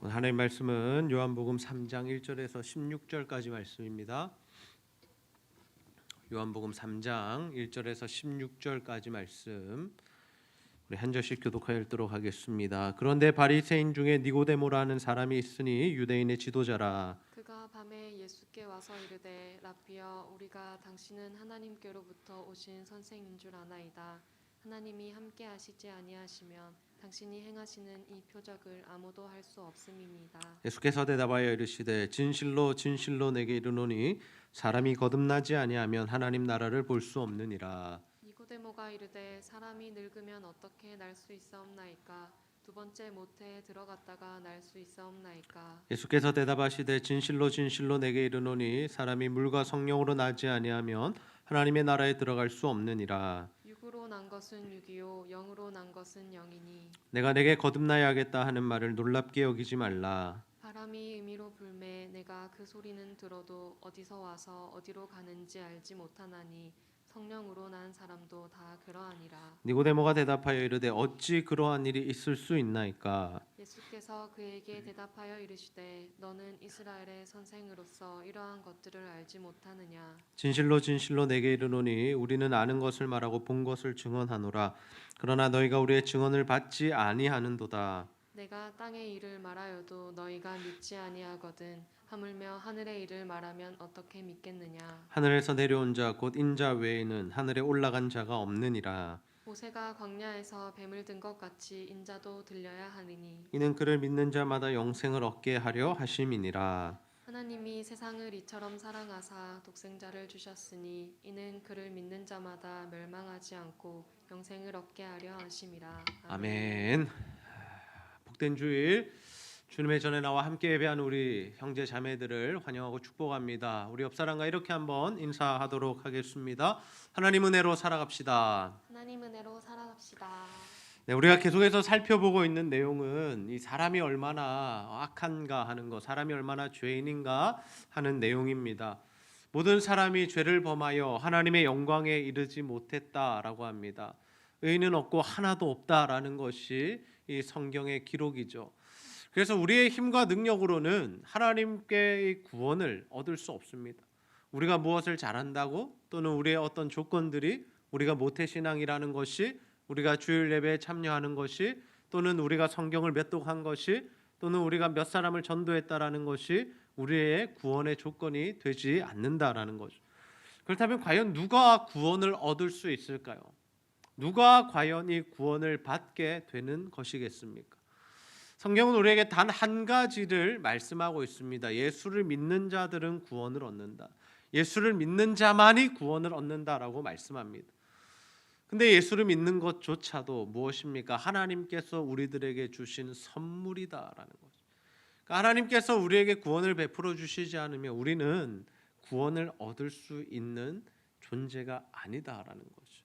오늘 하나님 말씀은 요한복음 3장 1절에서 16절까지 말씀입니다. 요한복음 3장 1절에서 16절까지 말씀 우리 한 절씩 교독하여 읽도록 하겠습니다. 그런데 바리새인 중에 니고데모라는 사람이 있으니 유대인의 지도자라. 그가 밤에 예수께 와서 이르되 라삐여 우리가 당신은 하나님께로부터 오신 선생인 줄 아나이다. 하나님이 함께 하시지 아니하시면 당신이 행하시는 이 표적을 아무도 할 수 없음이니이다. 예수께서 대답하여 이르시되 진실로 진실로 내게 이르노니 사람이 거듭나지 아니하면 하나님 나라를 볼 수 없느니라. 니고데모가 이르되 사람이 늙으면 어떻게 날 수 있사옵나이까? 두 번째 모태에 들어갔다가 날 수 있사옵나이까? 예수께서 대답하시되 진실로 진실로 내게 이르노니 사람이 물과 성령으로 나지 아니하면 하나님의 나라에 들어갈 수 없느니라. 육으로 난 것은 육이요 영으로 난 것은 영이니 내가 내게 거듭나야 하겠다 하는 말을 놀랍게 여기지 말라. 바람이 의미로 불매 내가 그 소리는 들어도 어디서 와서 어디로 가는지 알지 못하나니 성령으로 난 사람도 다 그러하니라. 니고데모가 대답하여 이르되 어찌 그러한 일이 있을 수 있나이까? 예수께서 그에게 대답하여 이르시되 너는 이스라엘의 선생으로서 이러한 것들을 알지 못하느냐? 진실로 진실로 내게 이르노니 우리는 아는 것을 말하고 본 것을 증언하노라. 그러나 너희가 우리의 증언을 받지 아니하는도다. 내가 땅의 일을 말하여도 너희가 믿지 아니하거든 하물며 하늘의 일을 말하면 어떻게 믿겠느냐? 하늘에서 내려온 자 곧 인자 외에는 하늘에 올라간 자가 없느니라. 모세가 광야에서 뱀을 든 것 같이 인자도 들려야 하리니 이는 그를 믿는 자마다 영생을 얻게 하려 하심이니라. 하나님이 세상을 이처럼 사랑하사 독생자를 주셨으니 이는 그를 믿는 자마다 멸망하지 않고 영생을 얻게 하려 하심이라. 아멘. 복된 주일 주님의 전에 나와 함께 예배하는 우리 형제 자매들을 환영하고 축복합니다. 우리 옆 사람과 이렇게 한번 인사하도록 하겠습니다. 하나님 은혜로 살아갑시다. 하나님 은혜로 살아갑시다. 네, 우리가 계속해서 살펴보고 있는 내용은 이 사람이 얼마나 악한가 하는 것, 사람이 얼마나 죄인인가 하는 내용입니다. 모든 사람이 죄를 범하여 하나님의 영광에 이르지 못했다라고 합니다. 의인은 없고 하나도 없다라는 것이 이 성경의 기록이죠. 그래서 우리의 힘과 능력으로는 하나님께의 구원을 얻을 수 없습니다. 우리가 무엇을 잘한다고 또는 우리의 어떤 조건들이 우리가 모태신앙이라는 것이 우리가 주일 예배에 참여하는 것이 또는 우리가 성경을 몇 독한 것이 또는 우리가 몇 사람을 전도했다라는 것이 우리의 구원의 조건이 되지 않는다라는 거죠. 그렇다면 과연 누가 구원을 얻을 수 있을까요? 누가 과연 이 구원을 받게 되는 것이겠습니까? 성경은 우리에게 단 한 가지를 말씀하고 있습니다. 예수를 믿는 자들은 구원을 얻는다. 예수를 믿는 자만이 구원을 얻는다라고 말씀합니다. 근데 예수를 믿는 것조차도 무엇입니까? 하나님께서 우리들에게 주신 선물이다라는 거죠. 그러니까 하나님께서 우리에게 구원을 베풀어 주시지 않으면 우리는 구원을 얻을 수 있는 존재가 아니다라는 거죠.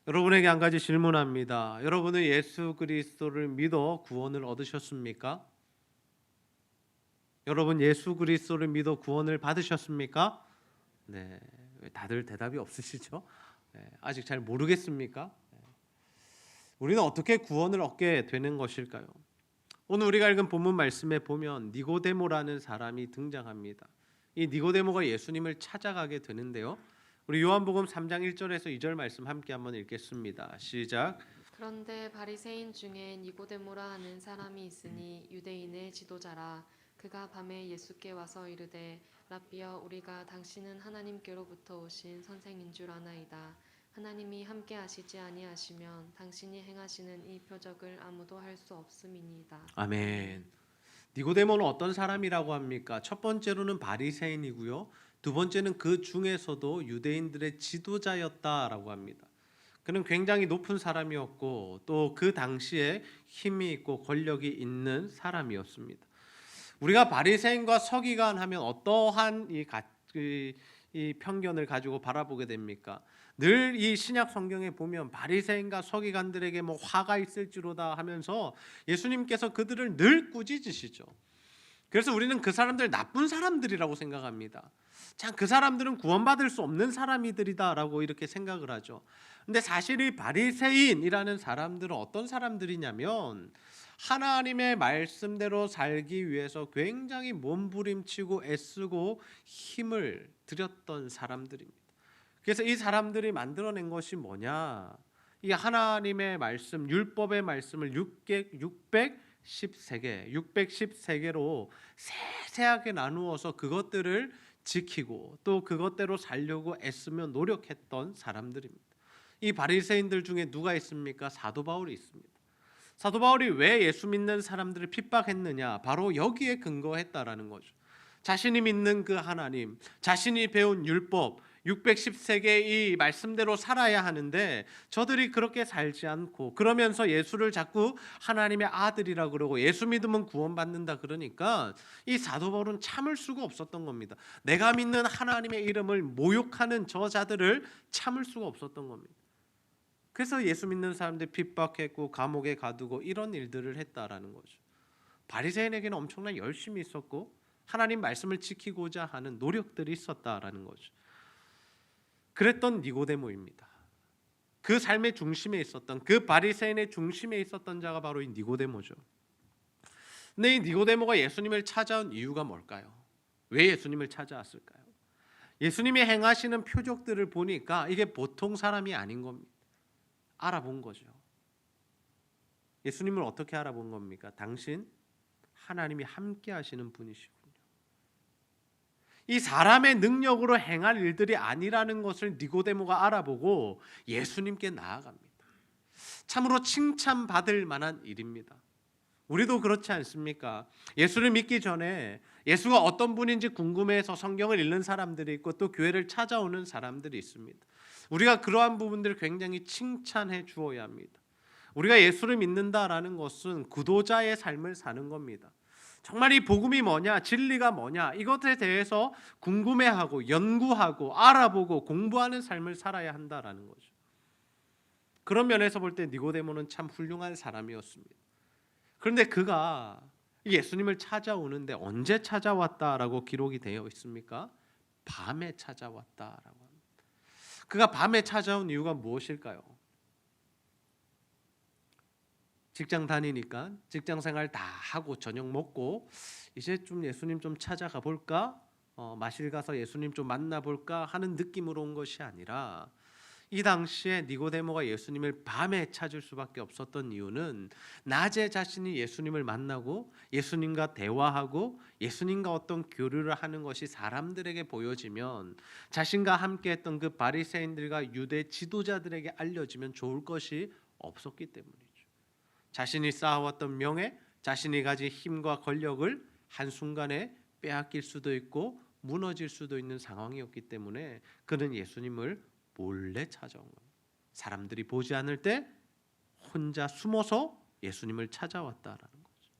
여러분에게 한 가지 질문합니다. 여러분은 예수 그리스도를 믿어 구원을 얻으셨습니까? 여러분 예수 그리스도를 믿어 구원을 받으셨습니까? 네, 다들 대답이 없으시죠? 네, 아직 잘 모르겠습니까? 네. 우리는 어떻게 구원을 얻게 되는 것일까요? 오늘 우리가 읽은 본문 말씀에 보면 니고데모라는 사람이 등장합니다. 이 니고데모가 예수님을 찾아가게 되는데요. 우리 요한복음 3장 1절에서 2절 말씀 함께 한번 읽겠습니다. 시작. 그런데 바리새인 중에 니고데모라 하는 사람이 있으니 유대인의 지도자라. 그가 밤에 예수께 와서 이르되 라삐여 우리가 당신은 하나님께로부터 오신 선생인 줄 아나이다. 하나님이 함께 하시지 아니하시면 당신이 행하시는 이 표적을 아무도 할 수 없음이니이다. 아멘. 니고데모는 어떤 사람이라고 합니까? 첫 번째로는 바리새인이고요. 두 번째는 그 중에서도 유대인들의 지도자였다라고 합니다. 그는 굉장히 높은 사람이었고 또 그 당시에 힘이 있고 권력이 있는 사람이었습니다. 우리가 바리새인과 서기관 하면 어떠한 이 편견을 가지고 바라보게 됩니까? 늘 이 신약 성경에 보면 바리새인과 서기관들에게 뭐 화가 있을지로다 하면서 예수님께서 그들을 늘 꾸짖으시죠. 그래서 우리는 그 사람들 나쁜 사람들이라고 생각합니다. 참 그 사람들은 구원받을 수 없는 사람이들이다라고 이렇게 생각을 하죠. 근데 사실 이 바리새인이라는 사람들은 어떤 사람들이냐면 하나님의 말씀대로 살기 위해서 굉장히 몸부림치고 애쓰고 힘을 들였던 사람들입니다. 그래서 이 사람들이 만들어낸 것이 뭐냐? 이 하나님의 말씀, 율법의 말씀을 613개로 세세하게 나누어서 그것들을 지키고 또 그것대로 살려고 애쓰며 노력했던 사람들입니다. 이 바리새인들 중에 누가 있습니까? 사도 바울이 있습니다. 사도 바울이 왜 예수 믿는 사람들을 핍박했느냐? 바로 여기에 근거했다라는 거죠. 자신이 믿는 그 하나님, 자신이 배운 율법 613개 이 말씀대로 살아야 하는데 저들이 그렇게 살지 않고 그러면서 예수를 자꾸 하나님의 아들이라 그러고 예수 믿으면 구원받는다 그러니까 이 사도 바울은 참을 수가 없었던 겁니다. 내가 믿는 하나님의 이름을 모욕하는 저자들을 참을 수가 없었던 겁니다. 그래서 예수 믿는 사람들 핍박했고 감옥에 가두고 이런 일들을 했다라는 거죠. 바리새인에게는 엄청난 열심이 있었고 하나님 말씀을 지키고자 하는 노력들이 있었다라는 거죠. 그랬던 니고데모입니다. 그 삶의 중심에 있었던 그 바리새인의 중심에 있었던 자가 바로 이 니고데모죠. 근데 이 니고데모가 예수님을 찾아온 이유가 뭘까요? 왜 예수님을 찾아왔을까요? 예수님이 행하시는 표적들을 보니까 이게 보통 사람이 아닌 겁니다. 알아본 거죠. 예수님을 어떻게 알아본 겁니까? 당신 하나님이 함께 하시는 분이시군요. 이 사람의 능력으로 행할 일들이 아니라는 것을 니고데모가 알아보고 예수님께 나아갑니다. 참으로 칭찬받을 만한 일입니다. 우리도 그렇지 않습니까? 예수를 믿기 전에 예수가 어떤 분인지 궁금해서 성경을 읽는 사람들이 있고 또 교회를 찾아오는 사람들이 있습니다. 우리가 그러한 부분들을 굉장히 칭찬해 주어야 합니다. 우리가 예수를 믿는다라는 것은 구도자의 삶을 사는 겁니다. 정말 이 복음이 뭐냐, 진리가 뭐냐 이것에 대해서 궁금해하고 연구하고 알아보고 공부하는 삶을 살아야 한다라는 거죠. 그런 면에서 볼 때 니고데모는 참 훌륭한 사람이었습니다. 그런데 그가 예수님을 찾아오는데 언제 찾아왔다라고 기록이 되어 있습니까? 밤에 찾아왔다라고 합니다. 그가 밤에 찾아온 이유가 무엇일까요? 직장 다니니까 직장 생활 다 하고 저녁 먹고 이제 좀 예수님 좀 찾아가 볼까? 마실 가서 예수님 좀 만나 볼까 하는 느낌으로 온 것이 아니라 이 당시에 니고데모가 예수님을 밤에 찾을 수밖에 없었던 이유는 낮에 자신이 예수님을 만나고 예수님과 대화하고 예수님과 어떤 교류를 하는 것이 사람들에게 보여지면 자신과 함께했던 그 바리새인들과 유대 지도자들에게 알려지면 좋을 것이 없었기 때문이죠. 자신이 쌓아왔던 명예, 자신이 가진 힘과 권력을 한순간에 빼앗길 수도 있고 무너질 수도 있는 상황이었기 때문에 그는 예수님을 몰래 찾아온 겁니다. 사람들이 보지 않을 때 혼자 숨어서 예수님을 찾아왔다라는 거죠.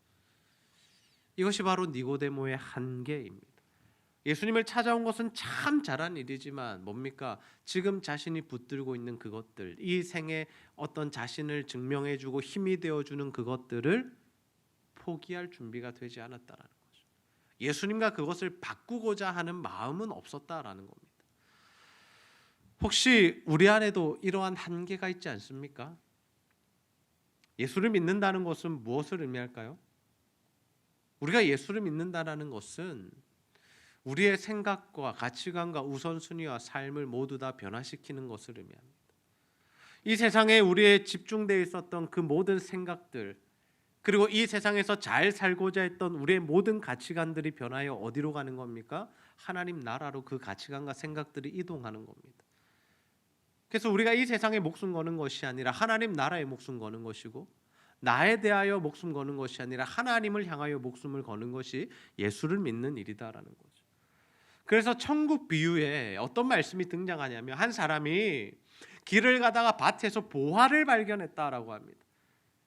이것이 바로 니고데모의 한계입니다. 예수님을 찾아온 것은 참 잘한 일이지만 뭡니까? 지금 자신이 붙들고 있는 그것들, 이 생에 어떤 자신을 증명해주고 힘이 되어주는 그것들을 포기할 준비가 되지 않았다라는 거죠. 예수님과 그것을 바꾸고자 하는 마음은 없었다라는 겁니다. 혹시 우리 안에도 이러한 한계가 있지 않습니까? 예수를 믿는다는 것은 무엇을 의미할까요? 우리가 예수를 믿는다는 것은 우리의 생각과 가치관과 우선순위와 삶을 모두 다 변화시키는 것을 의미합니다. 이 세상에 우리의 집중되어 있었던 그 모든 생각들 그리고 이 세상에서 잘 살고자 했던 우리의 모든 가치관들이 변하여 어디로 가는 겁니까? 하나님 나라로 그 가치관과 생각들이 이동하는 겁니다. 그래서 우리가 이 세상에 목숨 거는 것이 아니라 하나님 나라에 목숨 거는 것이고 나에 대하여 목숨 거는 것이 아니라 하나님을 향하여 목숨을 거는 것이 예수를 믿는 일이다라는 거죠. 그래서 천국 비유에 어떤 말씀이 등장하냐면 한 사람이 길을 가다가 밭에서 보화를 발견했다라고 합니다.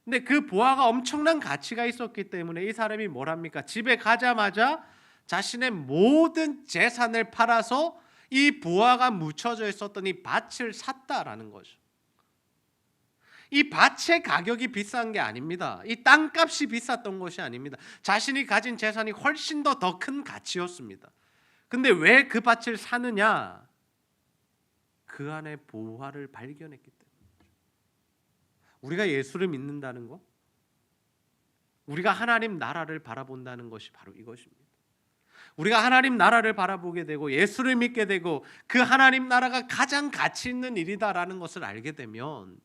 근데 그 보화가 엄청난 가치가 있었기 때문에 이 사람이 뭘 합니까? 집에 가자마자 자신의 모든 재산을 팔아서 이 보화가 묻혀져 있었던 이 밭을 샀다라는 거죠. 이 밭의 가격이 비싼 게 아닙니다. 이 땅값이 비쌌던 것이 아닙니다. 자신이 가진 재산이 훨씬 더 큰 가치였습니다. 근데 왜 그 밭을 사느냐? 그 안에 보화를 발견했기 때문에. 우리가 예수를 믿는다는 거, 우리가 하나님 나라를 바라본다는 것이 바로 이것입니다. 우리가 하나님 나라를 바라보게 되고 예수를 믿게 되고 그 하나님 나라가 가장 가치 있는 일이다라는 것을 알게 되면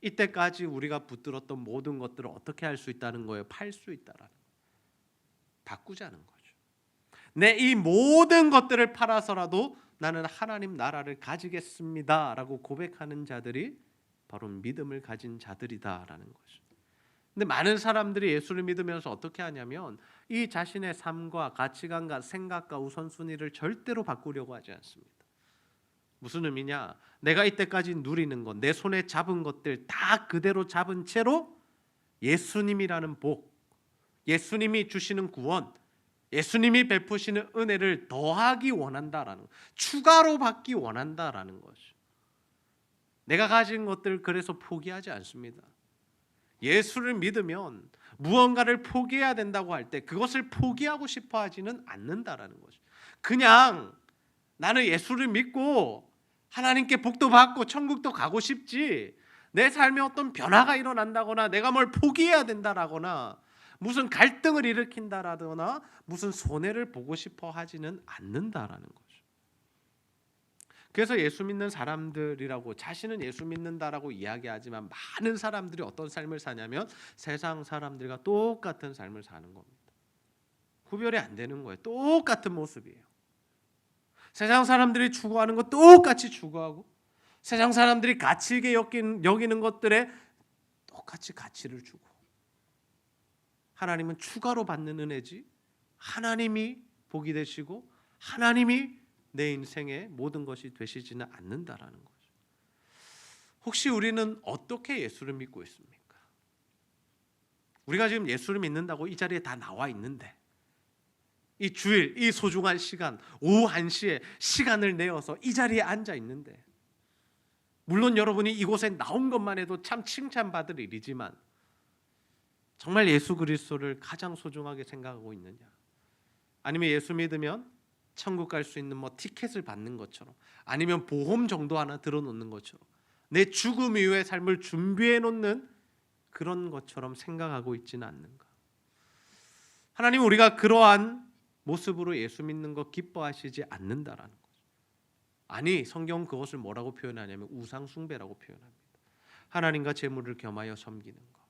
이때까지 우리가 붙들었던 모든 것들을 어떻게 할 수 있다는 거예요? 팔 수 있다라는 거예요. 바꾸자는 거죠. 내 이 모든 것들을 팔아서라도 나는 하나님 나라를 가지겠습니다라고 고백하는 자들이 바로 믿음을 가진 자들이다라는 거죠. 근데 많은 사람들이 예수를 믿으면서 어떻게 하냐면 이 자신의 삶과 가치관과 생각과 우선순위를 절대로 바꾸려고 하지 않습니다. 무슨 의미냐? 내가 이때까지 누리는 것, 내 손에 잡은 것들 다 그대로 잡은 채로 예수님이라는 복, 예수님이 주시는 구원, 예수님이 베푸시는 은혜를 더하기 원한다라는 것, 추가로 받기 원한다라는 것이죠. 내가 가진 것들 그래서 포기하지 않습니다. 예수를 믿으면 무언가를 포기해야 된다고 할 때 그것을 포기하고 싶어 하지는 않는다라는 거죠. 그냥 나는 예수를 믿고 하나님께 복도 받고 천국도 가고 싶지, 내 삶에 어떤 변화가 일어난다거나 내가 뭘 포기해야 된다라거나 무슨 갈등을 일으킨다라거나 무슨 손해를 보고 싶어 하지는 않는다라는 거죠. 그래서 예수 믿는 사람들이라고 자신은 예수 믿는다라고 이야기하지만 많은 사람들이 어떤 삶을 사냐면 세상 사람들과 똑같은 삶을 사는 겁니다. 구별이 안 되는 거예요. 똑같은 모습이에요. 세상 사람들이 추구하는 거 똑같이 추구하고 세상 사람들이 가치 있게 여기는 것들에 똑같이 가치를 주고, 하나님은 추가로 받는 은혜지 하나님이 복이 되시고 하나님이 내 인생의 모든 것이 되시지는 않는다라는 거죠. 혹시 우리는 어떻게 예수를 믿고 있습니까? 우리가 지금 예수를 믿는다고 이 자리에 다 나와 있는데 이 주일, 이 소중한 시간, 오후 1시에 시간을 내어서 이 자리에 앉아 있는데, 물론 여러분이 이곳에 나온 것만 해도 참 칭찬받을 일이지만 정말 예수 그리스도를 가장 소중하게 생각하고 있느냐? 아니면 예수 믿으면 천국 갈 수 있는 티켓을 받는 것처럼, 아니면 보험 정도 하나 들어놓는 것처럼 내 죽음 이후의 삶을 준비해 놓는 그런 것처럼 생각하고 있지는 않는가? 하나님, 우리가 그러한 모습으로 예수 믿는 거 기뻐하시지 않는다라는 거죠. 아니, 성경은 그것을 뭐라고 표현하냐면 우상 숭배라고 표현합니다. 하나님과 재물을 겸하여 섬기는 것,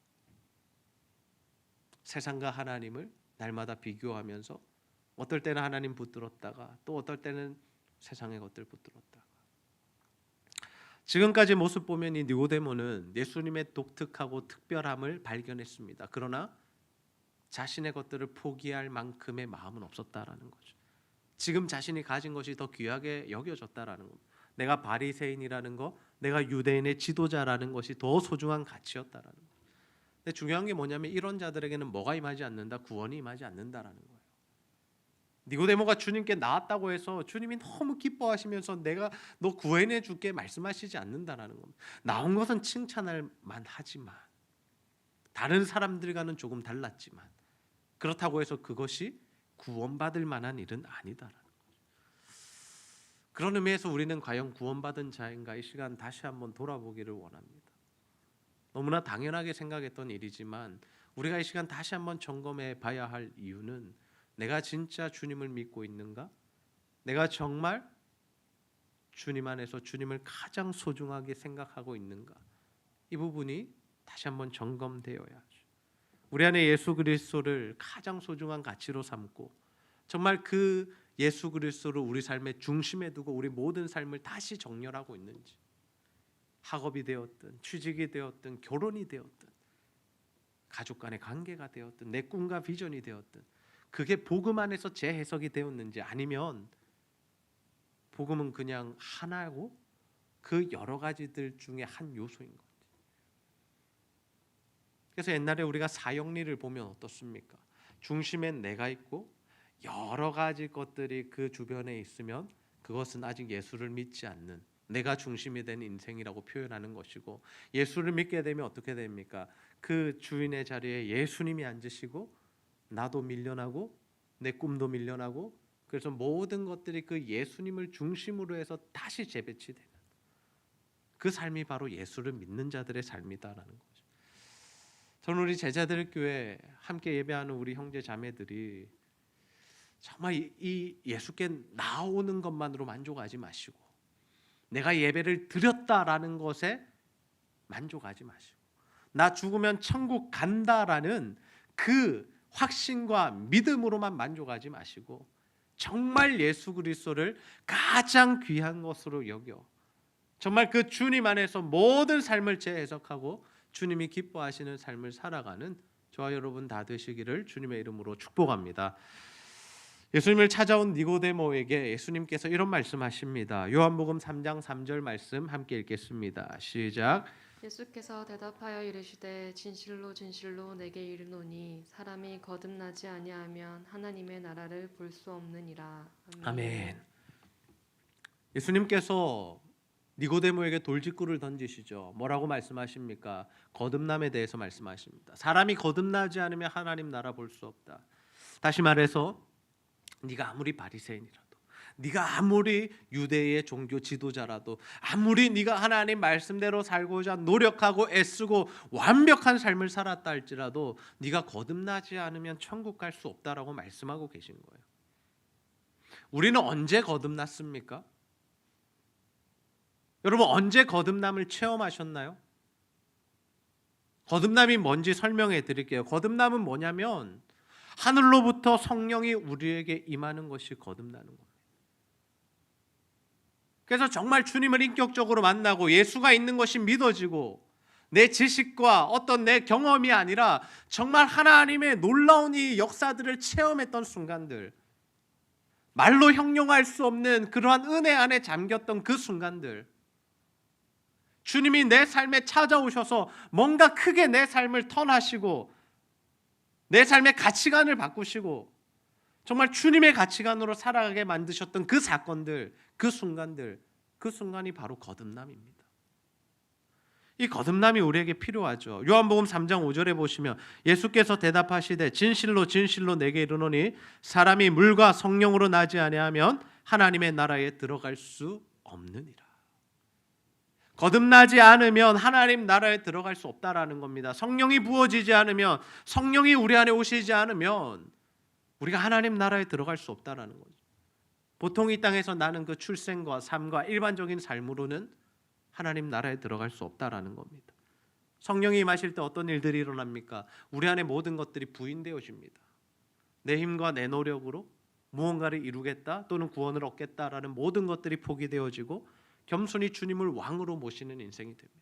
세상과 하나님을 날마다 비교하면서 어떨 때는 하나님 붙들었다가 또 어떨 때는 세상의 것들 붙들었다가. 지금까지 모습 보면 이 니고데모는 예수님의 독특하고 특별함을 발견했습니다. 그러나 자신의 것들을 포기할 만큼의 마음은 없었다라는 거죠. 지금 자신이 가진 것이 더 귀하게 여겨졌다라는 겁니다. 내가 바리새인이라는 거, 내가 유대인의 지도자라는 것이 더 소중한 가치였다라는 거죠. 근데 중요한 게 뭐냐면 이런 자들에게는 뭐가 임하지 않는다? 구원이 임하지 않는다라는 거예요. 니고데모가 주님께 나왔다고 해서 주님이 너무 기뻐하시면서 내가 너 구원해 줄게 말씀하시지 않는다라는 겁니다. 나온 것은 칭찬할 만하지만 다른 사람들과는 조금 달랐지만 그렇다고 해서 그것이 구원받을 만한 일은 아니다라는 거죠. 그런 의미에서 우리는 과연 구원받은 자인가 이 시간 다시 한번 돌아보기를 원합니다. 너무나 당연하게 생각했던 일이지만 우리가 이 시간 다시 한번 점검해 봐야 할 이유는 내가 진짜 주님을 믿고 있는가? 내가 정말 주님 안에서 주님을 가장 소중하게 생각하고 있는가? 이 부분이 다시 한번 점검되어야 하죠. 우리 안에 예수 그리스도를 가장 소중한 가치로 삼고 정말 그 예수 그리스도를 우리 삶의 중심에 두고 우리 모든 삶을 다시 정렬하고 있는지, 학업이 되었든 취직이 되었든 결혼이 되었든 가족 간의 관계가 되었든 내 꿈과 비전이 되었든 그게 복음 안에서 재해석이 되었는지, 아니면 복음은 그냥 하나고 그 여러 가지들 중에 한 요소인 건지. 그래서 옛날에 우리가 사형리를 보면 어떻습니까? 중심엔 내가 있고 여러 가지 것들이 그 주변에 있으면 그것은 아직 예수를 믿지 않는 내가 중심이 된 인생이라고 표현하는 것이고, 예수를 믿게 되면 어떻게 됩니까? 그 주인의 자리에 예수님이 앉으시고 나도 밀려나고 내 꿈도 밀려나고, 그래서 모든 것들이 그 예수님을 중심으로 해서 다시 재배치되는 그 삶이 바로 예수를 믿는 자들의 삶이다라는 거죠. 저는 우리 제자들 교회 함께 예배하는 우리 형제 자매들이 정말 이 예수께 나오는 것만으로 만족하지 마시고 내가 예배를 드렸다라는 것에 만족하지 마시고 나 죽으면 천국 간다라는 그 확신과 믿음으로만 만족하지 마시고 정말 예수 그리스도를 가장 귀한 것으로 여겨 정말 그 주님 안에서 모든 삶을 재해석하고 주님이 기뻐하시는 삶을 살아가는 저와 여러분 다 되시기를 주님의 이름으로 축복합니다. 예수님을 찾아온 니고데모에게 예수님께서 이런 말씀하십니다. 요한복음 3장 3절 말씀 함께 읽겠습니다. 시작. 예수께서 대답하여 이르시되 진실로 진실로 내게 이르노니 사람이 거듭나지 아니하면 하나님의 나라를 볼 수 없느니라. 아멘. 예수님께서 니고데모에게 돌직구를 던지시죠. 뭐라고 말씀하십니까? 거듭남에 대해서 말씀하십니다. 사람이 거듭나지 않으면 하나님 나라 볼 수 없다. 다시 말해서 네가 아무리 바리새인이라도 네가 아무리 유대의 종교 지도자라도 아무리 네가 하나님 말씀대로 살고자 노력하고 애쓰고 완벽한 삶을 살았다 할지라도 네가 거듭나지 않으면 천국 갈 수 없다라고 말씀하고 계신 거예요. 우리는 언제 거듭났습니까? 여러분 언제 거듭남을 체험하셨나요? 거듭남이 뭔지 설명해 드릴게요. 거듭남은 뭐냐면 하늘로부터 성령이 우리에게 임하는 것이 거듭나는 겁니다. 그래서 정말 주님을 인격적으로 만나고 예수가 있는 것이 믿어지고 내 지식과 어떤 내 경험이 아니라 정말 하나님의 놀라운 이 역사들을 체험했던 순간들, 말로 형용할 수 없는 그러한 은혜 안에 잠겼던 그 순간들, 주님이 내 삶에 찾아오셔서 뭔가 크게 내 삶을 턴하시고 내 삶의 가치관을 바꾸시고 정말 주님의 가치관으로 살아가게 만드셨던 그 사건들, 그 순간들, 그 순간이 바로 거듭남입니다. 이 거듭남이 우리에게 필요하죠. 요한복음 3장 5절에 보시면 예수께서 대답하시되 진실로 진실로 내게 이르노니 사람이 물과 성령으로 나지 아니하면 하나님의 나라에 들어갈 수 없느니라. 거듭나지 않으면 하나님 나라에 들어갈 수 없다라는 겁니다. 성령이 부어지지 않으면, 성령이 우리 안에 오시지 않으면 우리가 하나님 나라에 들어갈 수 없다라는 거죠. 보통 이 땅에서 나는 그 출생과 삶과 일반적인 삶으로는 하나님 나라에 들어갈 수 없다라는 겁니다. 성령이 임하실 때 어떤 일들이 일어납니까? 우리 안에 모든 것들이 부인되어집니다. 내 힘과 내 노력으로 무언가를 이루겠다 또는 구원을 얻겠다라는 모든 것들이 포기되어지고 겸손히 주님을 왕으로 모시는 인생이 됩니다.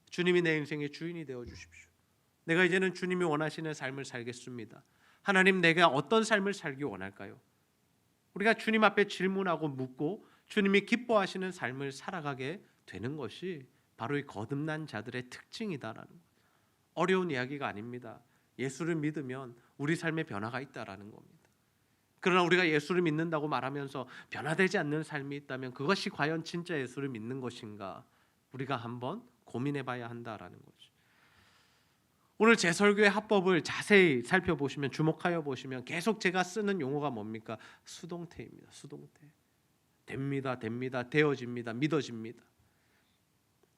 주님이 내 인생의 주인이 되어 주십시오. 내가 이제는 주님이 원하시는 삶을 살겠습니다. 하나님 내가 어떤 삶을 살기 원할까요? 우리가 주님 앞에 질문하고 묻고 주님이 기뻐하시는 삶을 살아가게 되는 것이 바로 이 거듭난 자들의 특징이다라는 것. 어려운 이야기가 아닙니다. 예수를 믿으면 우리 삶에 변화가 있다라는 겁니다. 그러나 우리가 예수를 믿는다고 말하면서 변화되지 않는 삶이 있다면 그것이 과연 진짜 예수를 믿는 것인가 우리가 한번 고민해 봐야 한다라는 거죠. 오늘 제 설교의 합법을 자세히 살펴보시면 주목하여 보시면 계속 제가 쓰는 용어가 뭡니까? 수동태입니다. 수동태. 됩니다. 되어집니다. 믿어집니다.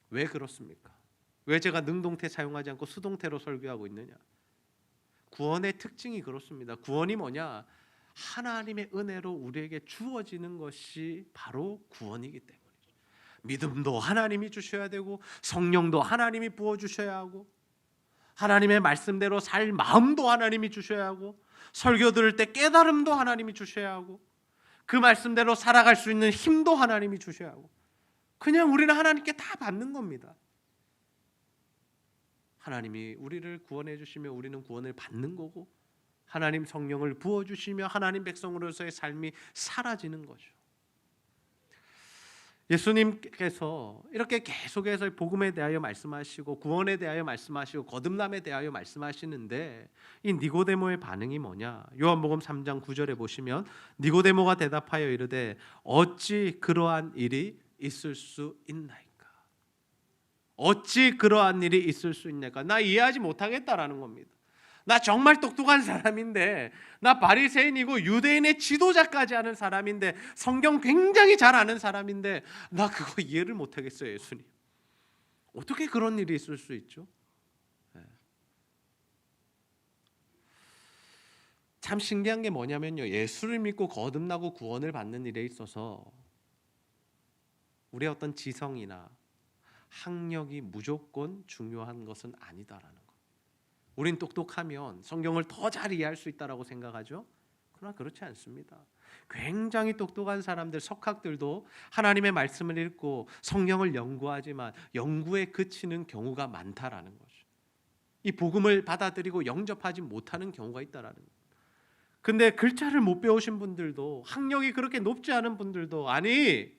왜 그렇습니까? 왜 제가 능동태 사용하지 않고 수동태로 설교하고 있느냐? 구원의 특징이 그렇습니다. 구원이 뭐냐? 하나님의 은혜로 우리에게 주어지는 것이 바로 구원이기 때문이죠. 믿음도 하나님이 주셔야 되고 성령도 하나님이 부어주셔야 하고 하나님의 말씀대로 살 마음도 하나님이 주셔야 하고 설교 들을 때 깨달음도 하나님이 주셔야 하고 그 말씀대로 살아갈 수 있는 힘도 하나님이 주셔야 하고 그냥 우리는 하나님께 다 받는 겁니다. 하나님이 우리를 구원해 주시면 우리는 구원을 받는 거고 하나님 성령을 부어주시며 하나님 백성으로서의 삶이 사라지는 거죠. 예수님께서 이렇게 계속해서 복음에 대하여 말씀하시고 구원에 대하여 말씀하시고 거듭남에 대하여 말씀하시는데 이 니고데모의 반응이 뭐냐? 요한복음 3장 9절에 보시면 니고데모가 대답하여 이르되 어찌 그러한 일이 있을 수 있나이까? 어찌 그러한 일이 있을 수 있나이까? 나 이해하지 못하겠다라는 겁니다. 나 정말 똑똑한 사람인데 나 바리새인이고 유대인의 지도자까지 하는 사람인데 성경 굉장히 잘 아는 사람인데 나 그거 이해를 못하겠어요. 예수님 어떻게 그런 일이 있을 수 있죠? 참 신기한 게 뭐냐면요. 예수를 믿고 거듭나고 구원을 받는 일에 있어서 우리의 어떤 지성이나 학력이 무조건 중요한 것은 아니다라는 거. 우린 똑똑하면 성경을 더 잘 이해할 수 있다라고 생각하죠. 그러나 그렇지 않습니다. 굉장히 똑똑한 사람들, 석학들도 하나님의 말씀을 읽고 성경을 연구하지만 연구에 그치는 경우가 많다라는 거죠. 이 복음을 받아들이고 영접하지 못하는 경우가 있다라는 거예요. 근데 글자를 못 배우신 분들도, 학력이 그렇게 높지 않은 분들도, 아니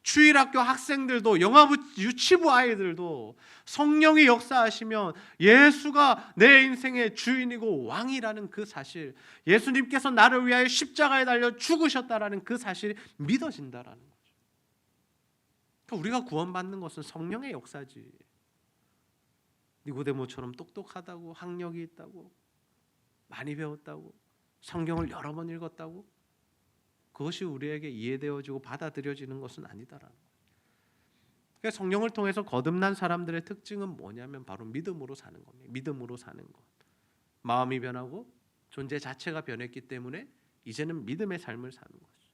주일학교 학생들도, 영아부 유치부 아이들도 성령이 역사하시면 예수가 내 인생의 주인이고 왕이라는 그 사실, 예수님께서 나를 위하여 십자가에 달려 죽으셨다라는 그 사실이 믿어진다라는 거죠. 그러니까 우리가 구원받는 것은 성령의 역사지. 니고데모처럼 똑똑하다고, 학력이 있다고, 많이 배웠다고, 성경을 여러 번 읽었다고, 그것이 우리에게 이해되어지고 받아들여지는 것은 아니다라는 거예요. 그러니까 성령을 통해서 거듭난 사람들의 특징은 뭐냐면 바로 믿음으로 사는 겁니다. 믿음으로 사는 것. 마음이 변하고 존재 자체가 변했기 때문에 이제는 믿음의 삶을 사는 거죠.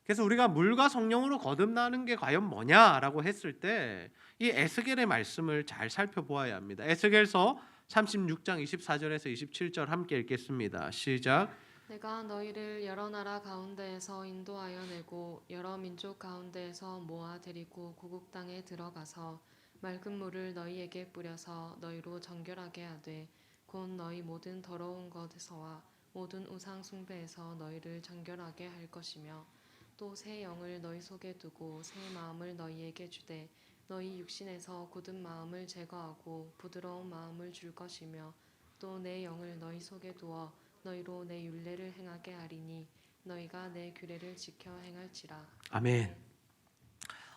그래서 우리가 물과 성령으로 거듭나는 게 과연 뭐냐라고 했을 때 이 에스겔의 말씀을 잘 살펴보아야 합니다. 에스겔서 36장 24절에서 27절 함께 읽겠습니다. 시작. 내가 너희를 여러 나라 가운데에서 인도하여 내고 여러 민족 가운데에서 모아 데리고 고국 땅에 들어가서 맑은 물을 너희에게 뿌려서 너희로 정결하게 하되 곧 너희 모든 더러운 것에서와 모든 우상 숭배에서 너희를 정결하게 할 것이며 또 새 영을 너희 속에 두고 새 마음을 너희에게 주되 너희 육신에서 굳은 마음을 제거하고 부드러운 마음을 줄 것이며 또 내 영을 너희 속에 두어 너희로 내 율례를 행하게 하리니 너희가 내 규례를 지켜 행할지라. 아멘.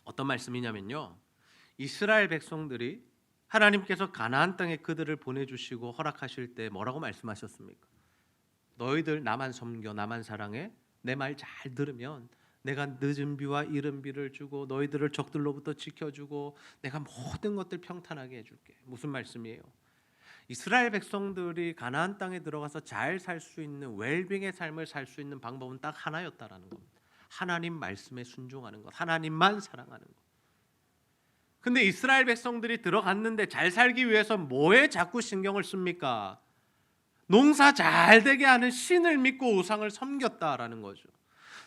어떤 말씀이냐면요, 이스라엘 백성들이 하나님께서 가나안 땅에 그들을 보내주시고 허락하실 때 뭐라고 말씀하셨습니까? 너희들 나만 섬겨, 나만 사랑해, 내 말 잘 들으면 내가 늦은 비와 이른 비를 주고 너희들을 적들로부터 지켜주고 내가 모든 것들 평탄하게 해줄게. 무슨 말씀이에요? 이스라엘 백성들이 가나안 땅에 들어가서 잘 살 수 있는 웰빙의 삶을 살 수 있는 방법은 딱 하나였다라는 겁니다. 하나님 말씀에 순종하는 것, 하나님만 사랑하는 것. 근데 이스라엘 백성들이 들어갔는데 잘 살기 위해서 뭐에 자꾸 신경을 씁니까? 농사 잘 되게 하는 신을 믿고 우상을 섬겼다라는 거죠.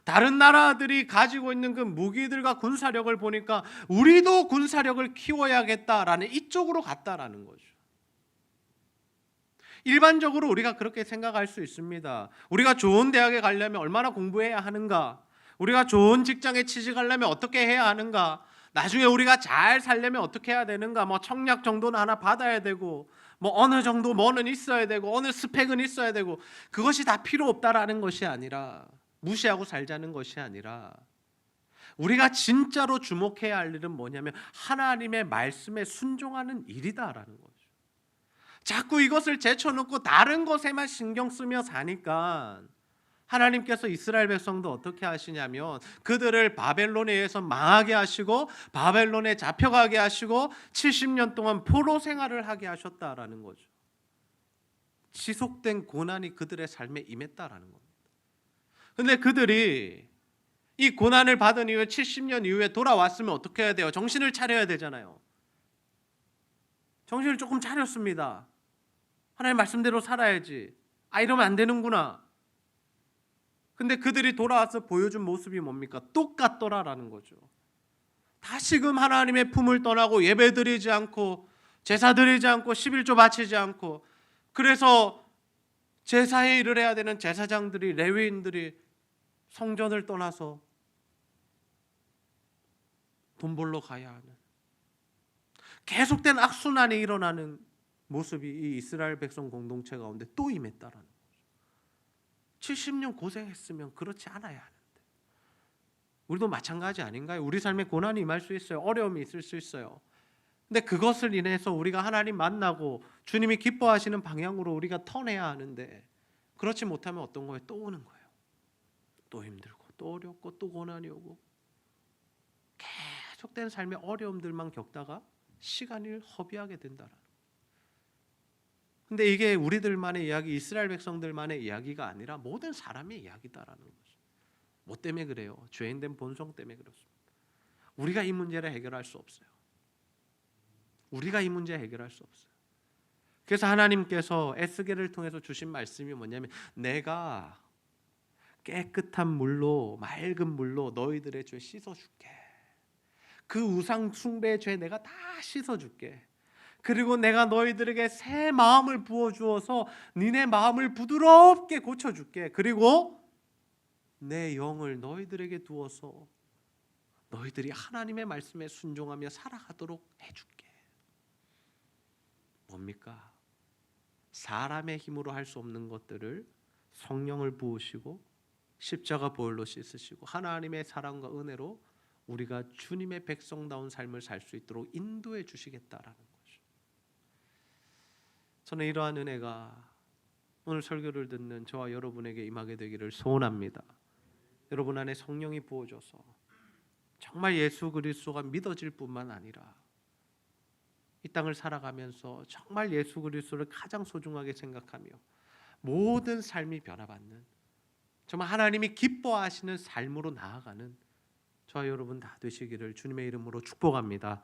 다른 나라들이 가지고 있는 그 무기들과 군사력을 보니까 우리도 군사력을 키워야겠다라는 이쪽으로 갔다라는 거죠. 일반적으로 우리가 그렇게 생각할 수 있습니다. 우리가 좋은 대학에 가려면 얼마나 공부해야 하는가? 우리가 좋은 직장에 취직하려면 어떻게 해야 하는가? 나중에 우리가 잘 살려면 어떻게 해야 되는가? 뭐 청약 정도는 하나 받아야 되고, 뭐 어느 정도 뭐는 있어야 되고, 어느 스펙은 있어야 되고, 그것이 다 필요 없다라는 것이 아니라, 무시하고 살자는 것이 아니라, 우리가 진짜로 주목해야 할 일은 뭐냐면 하나님의 말씀에 순종하는 일이다라는 거죠. 자꾸 이것을 제쳐놓고 다른 것에만 신경 쓰며 사니까 하나님께서 이스라엘 백성도 어떻게 하시냐면 그들을 바벨론에 의해서 망하게 하시고 바벨론에 잡혀가게 하시고 70년 동안 포로 생활을 하게 하셨다라는 거죠. 지속된 고난이 그들의 삶에 임했다라는 겁니다. 근데 그들이 이 고난을 받은 이후에 70년 이후에 돌아왔으면 어떻게 해야 돼요? 정신을 차려야 되잖아요. 정신을 조금 차렸습니다. 하나님 말씀대로 살아야지. 이러면 안 되는구나. 근데 그들이 돌아와서 보여준 모습이 뭡니까? 똑같더라라는 거죠. 다시금 하나님의 품을 떠나고 예배드리지 않고 제사드리지 않고 11조 바치지 않고, 그래서 제사의 일을 해야 되는 제사장들이, 레위인들이 성전을 떠나서 돈 벌러 가야 하는 계속된 악순환이 일어나는 모습이 이 이스라엘 백성 공동체 가운데 또 임했다라는 거죠. 70년 고생했으면 그렇지 않아야 하는데 우리도 마찬가지 아닌가요? 우리 삶에 고난이 임할 수 있어요. 어려움이 있을 수 있어요. 근데 그것을 인해서 우리가 하나님 만나고 주님이 기뻐하시는 방향으로 우리가 턴해야 하는데, 그렇지 못하면 어떤 거예요? 또 오는 거예요. 또 힘들고 또 어렵고 또 고난이 오고 계속된 삶의 어려움들만 겪다가 시간을 허비하게 된다라는. 근데 이게 우리들만의 이야기, 이스라엘 백성들만의 이야기가 아니라 모든 사람의 이야기다라는 거죠. 뭐 때문에 그래요? 죄인된 본성 때문에 그렇습니다. 우리가 이 문제를 해결할 수 없어요. 우리가 이 문제 해결할 수 없어요. 그래서 하나님께서 에스겔을 통해서 주신 말씀이 뭐냐면 내가 깨끗한 물로 맑은 물로 너희들의 죄 씻어줄게. 그 우상 숭배의 죄 내가 다 씻어줄게. 그리고 내가 너희들에게 새 마음을 부어주어서 니네 마음을 부드럽게 고쳐줄게. 그리고 내 영을 너희들에게 두어서 너희들이 하나님의 말씀에 순종하며 살아가도록 해줄게. 뭡니까? 사람의 힘으로 할 수 없는 것들을 성령을 부으시고 십자가 보혈로 씻으시고 하나님의 사랑과 은혜로 우리가 주님의 백성다운 삶을 살 수 있도록 인도해 주시겠다라는 거죠. 저는 이러한 은혜가 오늘 설교를 듣는 저와 여러분에게 임하게 되기를 소원합니다. 여러분 안에 성령이 부어져서 정말 예수 그리스도가 믿어질 뿐만 아니라 이 땅을 살아가면서 정말 예수 그리스도를 가장 소중하게 생각하며 모든 삶이 변화받는 정말 하나님이 기뻐하시는 삶으로 나아가는 저와 여러분 다 되시기를 주님의 이름으로 축복합니다.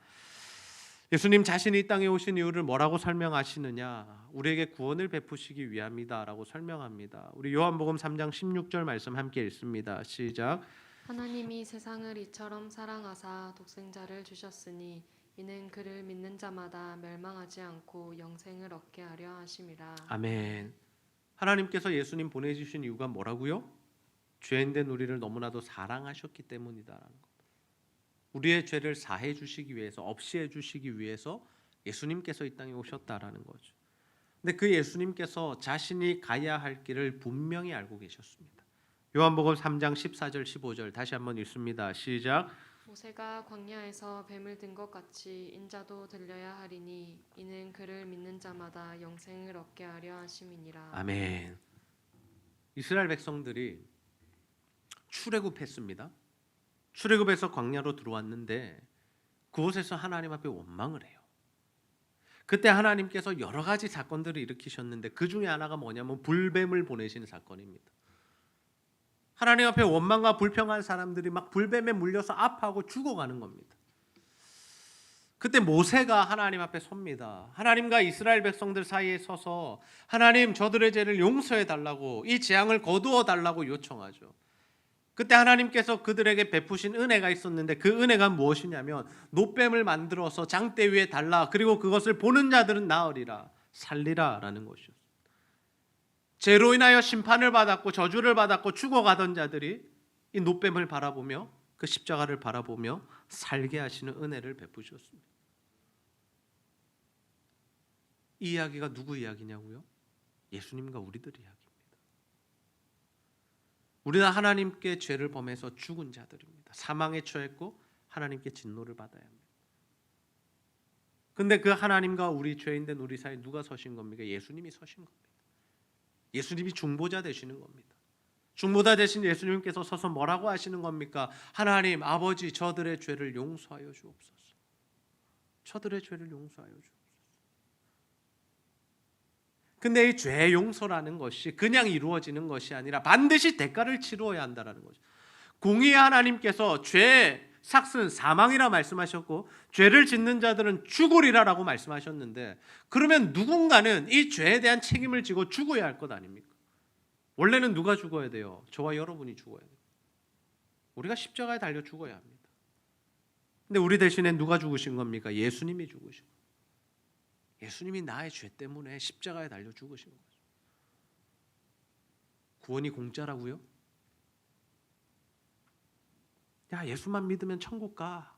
예수님 자신이 이 땅에 오신 이유를 뭐라고 설명하시느냐? 우리에게 구원을 베푸시기 위함이다라고 설명합니다. 우리 요한복음 3장 16절 말씀 함께 읽습니다. 시작. 하나님이 세상을 이처럼 사랑하사 독생자를 주셨으니 이는 그를 믿는 자마다 멸망하지 않고 영생을 얻게 하려 하심이라. 아멘. 하나님께서 예수님 보내주신 이유가 뭐라고요? 죄인된 우리를 너무나도 사랑하셨기 때문이다라는 것. 우리의 죄를 사해 주시기 위해서, 없이 해 주시기 위해서 예수님께서 이 땅에 오셨다라는 거죠. 근데 그 예수님께서 자신이 가야 할 길을 분명히 알고 계셨습니다. 요한복음 3장 14절 15절 다시 한번 읽습니다. 시작. 모세가 광야에서 뱀을 든 것 같이 인자도 들려야 하리니 이는 그를 믿는 자마다 영생을 얻게 하려 하심이니라. 아멘. 이스라엘 백성들이 출애굽했습니다. 출애굽해서 광야로 들어왔는데 그곳에서 하나님 앞에 원망을 해요. 그때 하나님께서 여러 가지 사건들을 일으키셨는데 그 중에 하나가 뭐냐면 불뱀을 보내신 사건입니다. 하나님 앞에 원망과 불평한 사람들이 막 불뱀에 물려서 아파하고 죽어가는 겁니다. 그때 모세가 하나님 앞에 섭니다. 하나님과 이스라엘 백성들 사이에 서서 하나님 저들의 죄를 용서해 달라고 이 재앙을 거두어 달라고 요청하죠. 그때 하나님께서 그들에게 베푸신 은혜가 있었는데 그 은혜가 무엇이냐면 노뱀을 만들어서 장대 위에 달라 그리고 그것을 보는 자들은 나으리라 살리라 라는 것이었어요. 죄로 인하여 심판을 받았고 저주를 받았고 죽어가던 자들이 이 노뱀을 바라보며 그 십자가를 바라보며 살게 하시는 은혜를 베푸셨습니다. 이 이야기가 누구 이야기냐고요? 예수님과 우리들 이야기입니다. 우리는 하나님께 죄를 범해서 죽은 자들입니다. 사망에 처했고 하나님께 진노를 받아야 합니다. 근데 그 하나님과 우리 죄인된 우리 사이에 누가 서신 겁니까? 예수님이 서신 겁니다. 예수님이 중보자 되시는 겁니다. 중보자 되신 예수님께서 서서 뭐라고 하시는 겁니까? 하나님 아버지 저들의 죄를 용서하여 주옵소서. 저들의 죄를 용서하여 주옵소서. 근데 이 죄 용서라는 것이 그냥 이루어지는 것이 아니라 반드시 대가를 치루어야 한다는 거죠. 공의의 하나님께서 죄 삭슨 사망이라 말씀하셨고 죄를 짓는 자들은 죽으리라라고 말씀하셨는데 그러면 누군가는 이 죄에 대한 책임을 지고 죽어야 할 것 아닙니까? 원래는 누가 죽어야 돼요? 저와 여러분이 죽어야 돼요. 우리가 십자가에 달려 죽어야 합니다. 근데 우리 대신에 누가 죽으신 겁니까? 예수님이 죽으신 거예요. 예수님이 나의 죄 때문에 십자가에 달려 죽으신 거죠. 구원이 공짜라고요? 야 예수만 믿으면 천국 가.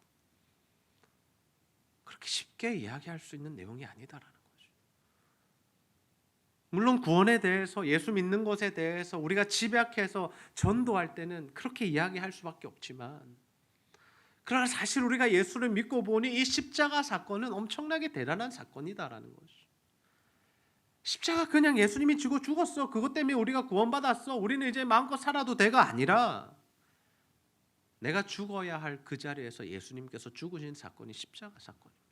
그렇게 쉽게 이야기할 수 있는 내용이 아니다라는 거죠. 물론 구원에 대해서 예수 믿는 것에 대해서 우리가 집약해서 전도할 때는 그렇게 이야기할 수밖에 없지만 그러나 사실 우리가 예수를 믿고 보니 이 십자가 사건은 엄청나게 대단한 사건이다라는 거죠. 십자가 그냥 예수님이 지고 죽었어. 그것 때문에 우리가 구원받았어. 우리는 이제 마음껏 살아도 돼가 아니라 내가 죽어야 할 그 자리에서 예수님께서 죽으신 사건이 십자가 사건입니다.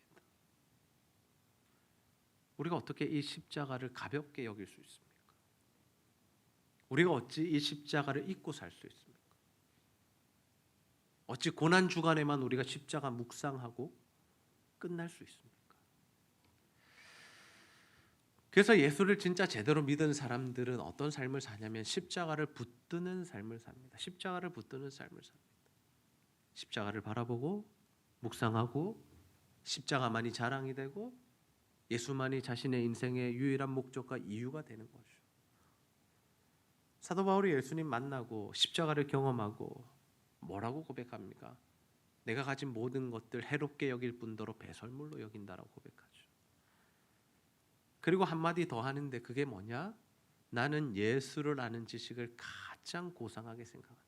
우리가 어떻게 이 십자가를 가볍게 여길 수 있습니까? 우리가 어찌 이 십자가를 잊고 살 수 있습니까? 어찌 고난 주간에만 우리가 십자가 묵상하고 끝날 수 있습니까? 그래서 예수를 진짜 제대로 믿은 사람들은 어떤 삶을 사냐면 십자가를 붙드는 삶을 삽니다. 십자가를 붙드는 삶을 삽니다. 십자가를 바라보고 묵상하고 십자가만이 자랑이 되고 예수만이 자신의 인생의 유일한 목적과 이유가 되는 것이죠. 사도 바울이 예수님 만나고 십자가를 경험하고 뭐라고 고백합니까? 내가 가진 모든 것들 해롭게 여길 뿐더러 배설물로 여긴다라고 고백하죠. 그리고 한마디 더 하는데 그게 뭐냐? 나는 예수를 아는 지식을 가장 고상하게 생각한다.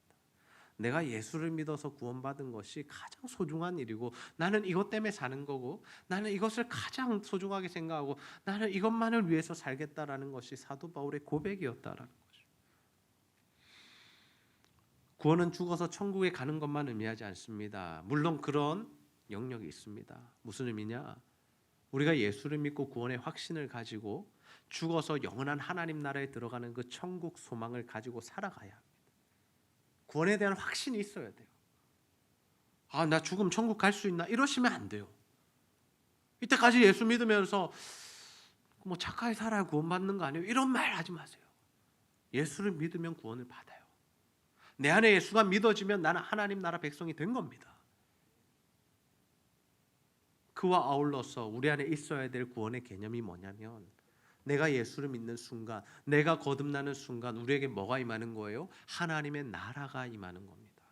내가 예수를 믿어서 구원받은 것이 가장 소중한 일이고 나는 이것 때문에 사는 거고 나는 이것을 가장 소중하게 생각하고 나는 이것만을 위해서 살겠다라는 것이 사도 바울의 고백이었다라는 거죠. 구원은 죽어서 천국에 가는 것만 의미하지 않습니다. 물론 그런 영역이 있습니다. 무슨 의미냐? 우리가 예수를 믿고 구원의 확신을 가지고 죽어서 영원한 하나님 나라에 들어가는 그 천국 소망을 가지고 살아가야 합니다. 구원에 대한 확신이 있어야 돼요. 아, 나 죽으면 천국 갈 수 있나? 이러시면 안 돼요. 이때까지 예수 믿으면서 뭐 착하게 살아야 구원받는 거 아니에요? 이런 말 하지 마세요. 예수를 믿으면 구원을 받아요. 내 안에 예수가 믿어지면 나는 하나님 나라 백성이 된 겁니다. 그와 아울러서 우리 안에 있어야 될 구원의 개념이 뭐냐면 내가 예수를 믿는 순간, 내가 거듭나는 순간 우리에게 뭐가 임하는 거예요? 하나님의 나라가 임하는 겁니다.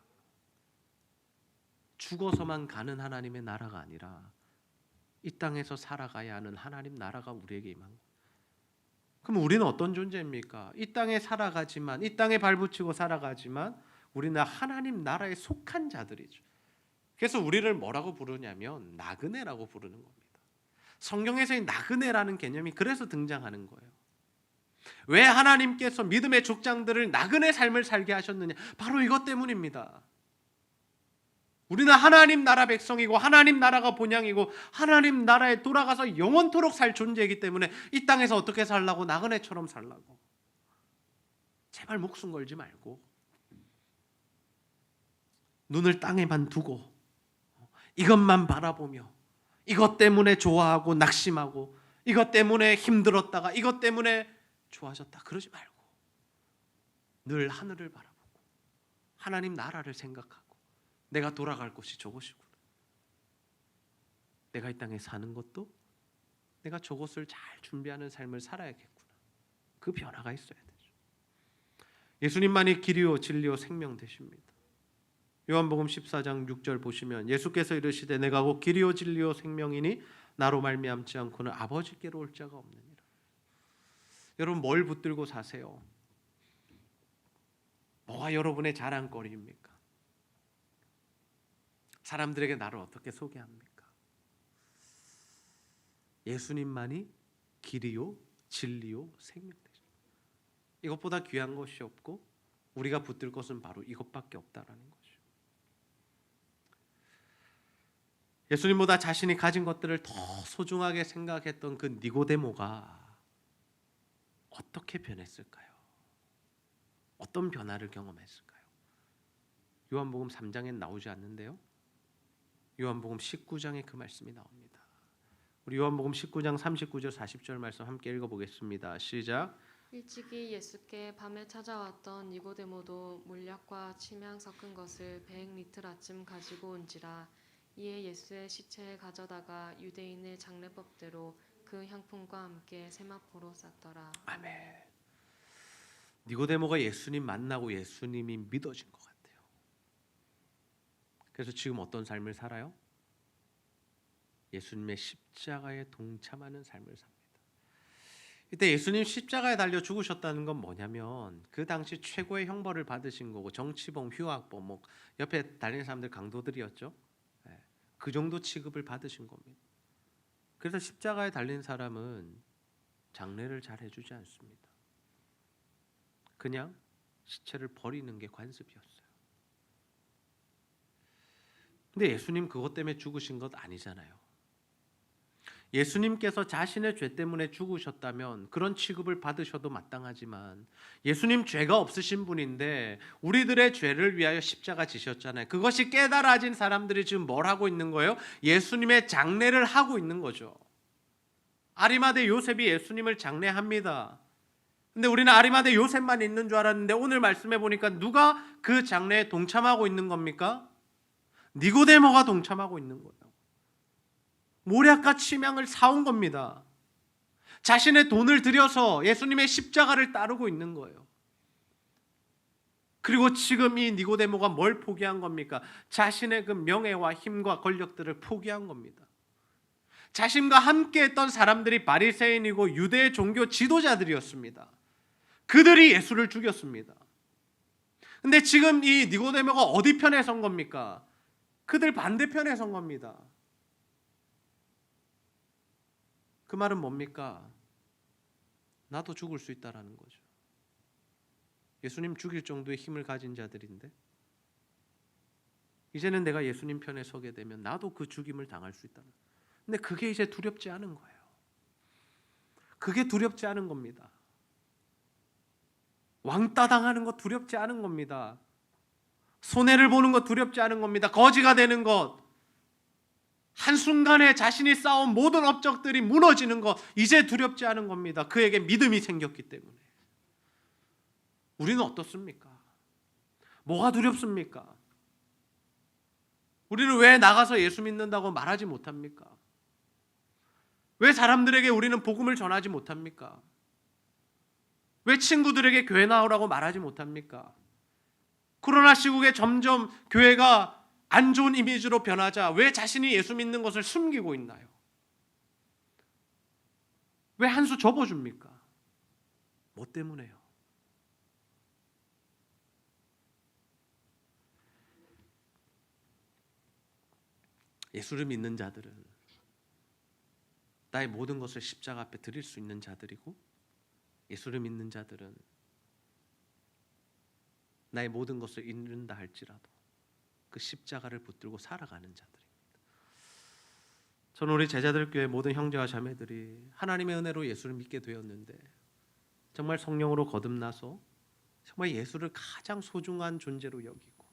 죽어서만 가는 하나님의 나라가 아니라 이 땅에서 살아가야 하는 하나님 나라가 우리에게 임한 거예요. 그럼 우리는 어떤 존재입니까? 이 땅에 살아가지만, 이 땅에 발붙이고 살아가지만 우리는 하나님 나라에 속한 자들이죠. 그래서 우리를 뭐라고 부르냐면 나그네라고 부르는 겁니다. 성경에서 이 나그네라는 개념이 그래서 등장하는 거예요. 왜 하나님께서 믿음의 족장들을 나그네 삶을 살게 하셨느냐? 바로 이것 때문입니다. 우리는 하나님 나라 백성이고 하나님 나라가 본향이고 하나님 나라에 돌아가서 영원토록 살 존재이기 때문에 이 땅에서 어떻게 살라고? 나그네처럼 살라고. 제발 목숨 걸지 말고 눈을 땅에만 두고 이것만 바라보며 이것 때문에 좋아하고 낙심하고 이것 때문에 힘들었다가 이것 때문에 좋아졌다 그러지 말고 늘 하늘을 바라보고 하나님 나라를 생각하고 내가 돌아갈 곳이 저곳이구나. 내가 이 땅에 사는 것도 내가 저곳을 잘 준비하는 삶을 살아야겠구나. 그 변화가 있어야 되죠. 예수님만이 길이요 진리요 생명 되십니다. 요한복음 14장 6절 보시면 예수께서 이르시되 내가 곧 길이요 진리요 생명이니 나로 말미암지 않고는 아버지께로 올 자가 없느니라. 여러분 뭘 붙들고 사세요? 뭐가 여러분의 자랑거리입니까? 사람들에게 나를 어떻게 소개합니까? 예수님만이 길이요 진리요 생명 되십니다. 이것보다 귀한 것이 없고 우리가 붙들 것은 바로 이것밖에 없다라는 거죠. 예수님보다 자신이 가진 것들을 더 소중하게 생각했던 그 니고데모가 어떻게 변했을까요? 어떤 변화를 경험했을까요? 요한복음 3장엔 나오지 않는데요. 요한복음 19장에 그 말씀이 나옵니다. 우리 요한복음 19장 39절 40절 말씀 함께 읽어보겠습니다. 시작. 일찍이 예수께 밤에 찾아왔던 니고데모도 물약과 침향 섞은 것을 100리틀아쯤 가지고 온지라. 이에 예수의 시체에 가져다가 유대인의 장례법대로 그 향품과 함께 세마포로 쌌더라. 아멘. 니고데모가 예수님 만나고 예수님이 믿어진 것 같아요. 그래서 지금 어떤 삶을 살아요? 예수님의 십자가에 동참하는 삶을 삽니다. 이때 예수님 십자가에 달려 죽으셨다는 건 뭐냐면 그 당시 최고의 형벌을 받으신 거고 정치범, 휴학범, 뭐 옆에 달리는 사람들 강도들이었죠. 그 정도 취급을 받으신 겁니다. 그래서 십자가에 달린 사람은 장례를 잘 해주지 않습니다. 그냥 시체를 버리는 게 관습이었어요. 근데 예수님 그것 때문에 죽으신 것 아니잖아요. 예수님께서 자신의 죄 때문에 죽으셨다면 그런 취급을 받으셔도 마땅하지만 예수님 죄가 없으신 분인데 우리들의 죄를 위하여 십자가 지셨잖아요. 그것이 깨달아진 사람들이 지금 뭘 하고 있는 거예요? 예수님의 장례를 하고 있는 거죠. 아리마대 요셉이 예수님을 장례합니다. 근데 우리는 아리마대 요셉만 있는 줄 알았는데 오늘 말씀해 보니까 누가 그 장례에 동참하고 있는 겁니까? 니고데모가 동참하고 있는 거예요. 모략과 침향을 사온 겁니다. 자신의 돈을 들여서 예수님의 십자가를 따르고 있는 거예요. 그리고 지금 이 니고데모가 뭘 포기한 겁니까? 자신의 그 명예와 힘과 권력들을 포기한 겁니다. 자신과 함께 했던 사람들이 바리새인이고 유대의 종교 지도자들이었습니다. 그들이 예수를 죽였습니다. 근데 지금 이 니고데모가 어디 편에 선 겁니까? 그들 반대편에 선 겁니다. 그 말은 뭡니까? 나도 죽을 수 있다라는 거죠. 예수님 죽일 정도의 힘을 가진 자들인데 이제는 내가 예수님 편에 서게 되면 나도 그 죽임을 당할 수 있다는. 근데 그게 이제 두렵지 않은 거예요. 그게 두렵지 않은 겁니다. 왕따 당하는 거 두렵지 않은 겁니다. 손해를 보는 거 두렵지 않은 겁니다. 거지가 되는 것, 한순간에 자신이 쌓은 모든 업적들이 무너지는 것 이제 두렵지 않은 겁니다. 그에게 믿음이 생겼기 때문에. 우리는 어떻습니까? 뭐가 두렵습니까? 우리는 왜 나가서 예수 믿는다고 말하지 못합니까? 왜 사람들에게 우리는 복음을 전하지 못합니까? 왜 친구들에게 교회 나오라고 말하지 못합니까? 코로나 시국에 점점 교회가 안 좋은 이미지로 변하자 왜 자신이 예수 믿는 것을 숨기고 있나요? 왜 한 수 접어줍니까? 뭐 때문에요? 예수를 믿는 자들은 나의 모든 것을 십자가 앞에 드릴 수 있는 자들이고 예수를 믿는 자들은 나의 모든 것을 잃는다 할지라도 그 십자가를 붙들고 살아가는 자들입니다. 저는 우리 제자들 교회 모든 형제와 자매들이 하나님의 은혜로 예수를 믿게 되었는데 정말 성령으로 거듭나서 정말 예수를 가장 소중한 존재로 여기고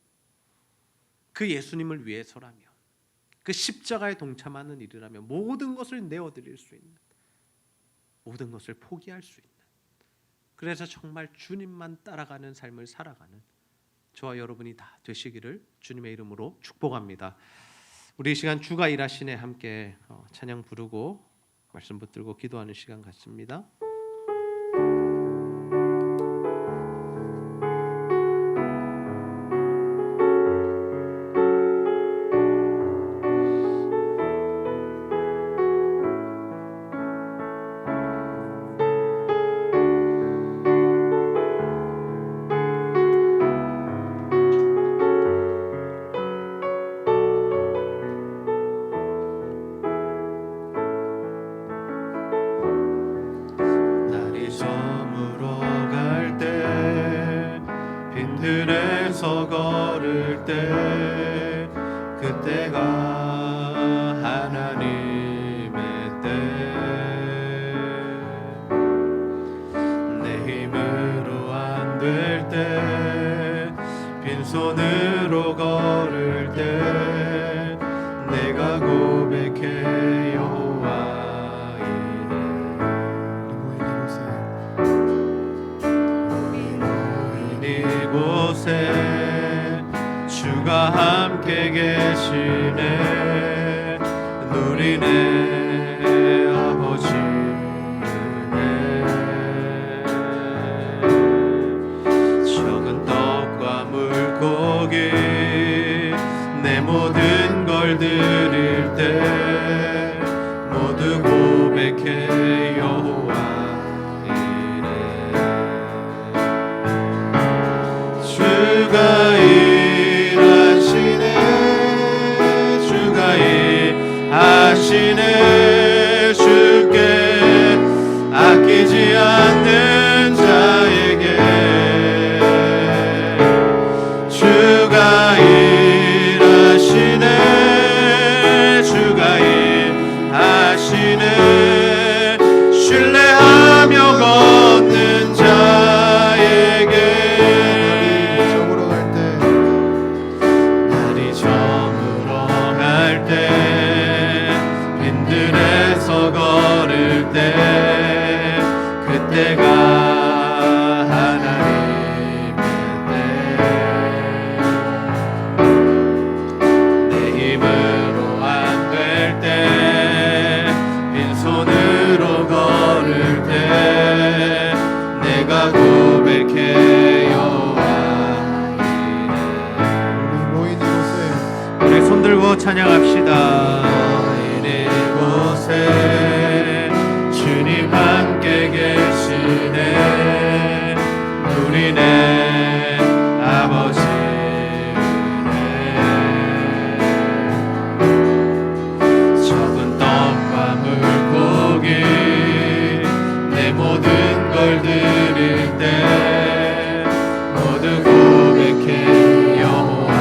그 예수님을 위해서라면 그 십자가에 동참하는 일이라면 모든 것을 내어드릴 수 있는, 모든 것을 포기할 수 있는, 그래서 정말 주님만 따라가는 삶을 살아가는 저와 여러분이 다 되시기를 주님의 이름으로 축복합니다. 우리 이 시간 주가 일하시네 함께 찬양 부르고 말씀 붙들고 기도하는 시간 갖습니다. 빈들에서 걸을 때 그때가 하나님의 때 내 힘으로 안 될 때 빈손으로 걸을 때 내가 고백해 여호와 이곳에 주가 함께 계시네 누리네 아버지 은혜 적은 떡과 물고기 내 모든 걸 드릴 때 모두 고백해 여호와 주가 일하시네 주가 일하시네 주께 아끼지 않는 자에게 주가 일하시네 주가 일하시네 찬양합시다. 이곳에 주님 함께 계시네. 우리네 아버지네. 적은 떡과 물고기 내 모든 걸 드릴 때 모두 고백해 여호와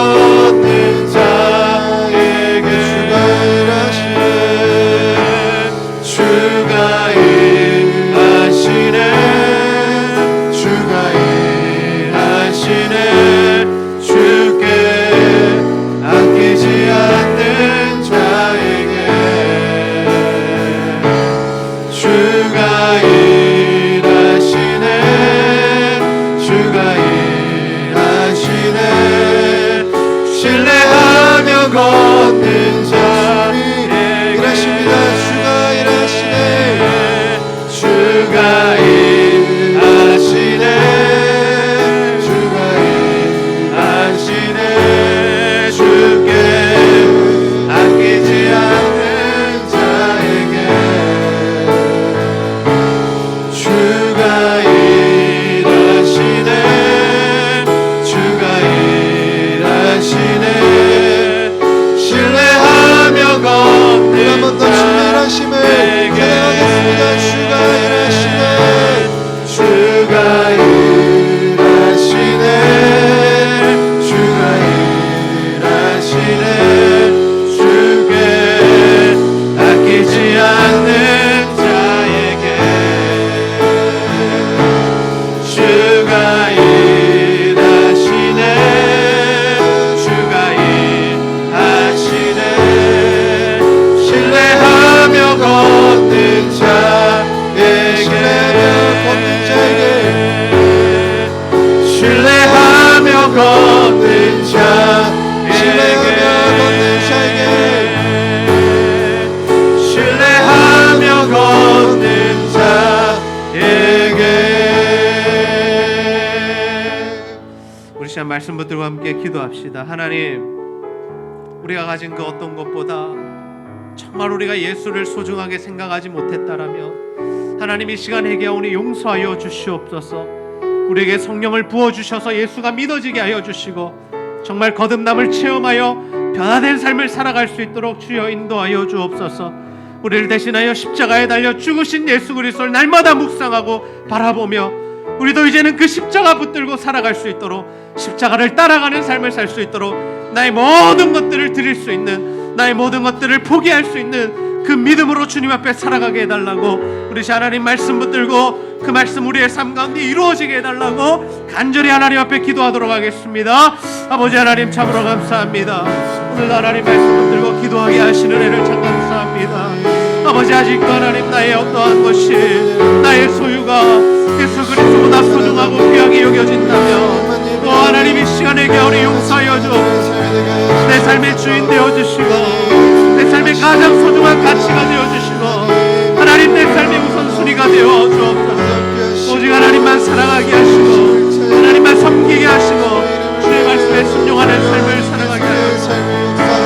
걷는 자 일하십니다. 주가 일하시네. 주가 일하시네. 주가 일하시네. 주께 아끼지 않는 자에게 주가 일하시네. 주가 일하시네. 신뢰하며 걷는 한번 더 주의 일하심을 찬양하겠습니다. 주가 일하시네. 주가 일하시네. 주가 일하시네. 주께 아끼지 않는 자에게 주가 일하시네. 주가 일하시네. 신뢰하며 걷는 자에게 신뢰하며 걷는 자에게 신뢰하며 걷는 자에게. 우리 시간 말씀 붙들고 함께 기도합시다. 하나님, 우리가 가진 그 어떤 것보다 정말 우리가 예수를 소중하게 생각하지 못했다라면 하나님 이 시간 회개하오니 용서하여 주시옵소서. 우리에게 성령을 부어주셔서 예수가 믿어지게 하여 주시고 정말 거듭남을 체험하여 변화된 삶을 살아갈 수 있도록 주여 인도하여 주옵소서. 우리를 대신하여 십자가에 달려 죽으신 예수 그리스도를 날마다 묵상하고 바라보며 우리도 이제는 그 십자가 붙들고 살아갈 수 있도록 십자가를 따라가는 삶을 살 수 있도록 나의 모든 것들을 드릴 수 있는, 나의 모든 것들을 포기할 수 있는 그 믿음으로 주님 앞에 살아가게 해달라고 우리 하나님 말씀 붙들고 그 말씀 우리의 삶 가운데 이루어지게 해달라고 간절히 하나님 앞에 기도하도록 하겠습니다. 아버지 하나님 참으로 감사합니다. 오늘 하나님 말씀 붙들고 기도하게 하시는 애를 참 감사합니다. 아버지 아직도 하나님 나의 어떠한 것이 나의 소유가 예수 그리스도보다 소중하고 귀하게 여겨진다면 하나님 이 시간에 겨울이 용서하여 주옵소서. 내 삶의 주인 되어주시고 내 삶의 가장 소중한 가치가 되어주시고 하나님 내 삶의 우선순위가 되어 주옵소서. 오직 하나님만 사랑하게 하시고 하나님만 섬기게 하시고 주의 말씀에 순종하는 삶을 살아가게 하시고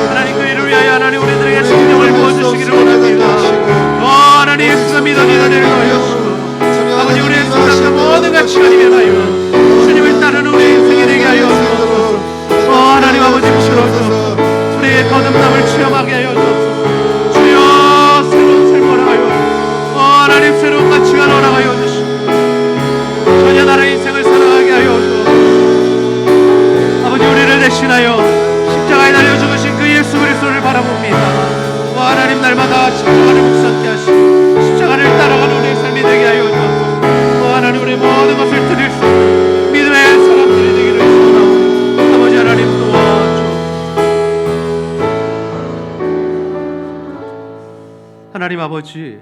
하나님 그 일을 위하여 하나님 우리들에게 성령을 부어주시기를 원합니다. 하나님 예수가 믿어지는 일을 하여주시고 아버지 우리의 생각과 모든 가치가 되하여 주님을 따르는 우리의 인생이 되게 하여 주옵소서. 하나님 아버지 부끄러워서 우리의 거듭남을 체험하게 하여 주옵소서. 주여 새로운 삶을 허락하여 하나님 새로운 가치가 허락하여 주시고 전혀 다른 인생을 살아가게 하여 주옵소서. 아버지 우리를 대신하여 십자가에 달려 죽으신 그 예수 그리스도를 바라봅니다. 하나님 날마다 십자가를 묵상케 하시고 십자가를 따라가는 우리의 삶이 되게 하여 주옵소서. 하나님 우리의 모든 것을 드릴 수 있는 믿음의 사람들이 되기를 소원하오니 아버지 하나님 도와주옵소서. 하나님 아버지,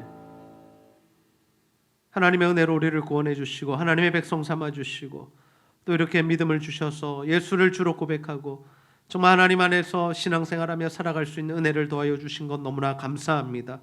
하나님의 은혜로 우리를 구원해 주시고 하나님의 백성 삼아 주시고 또 이렇게 믿음을 주셔서 예수를 주로 고백하고 정말 하나님 안에서 신앙생활하며 살아갈 수 있는 은혜를 도와여 주신 것 너무나 감사합니다.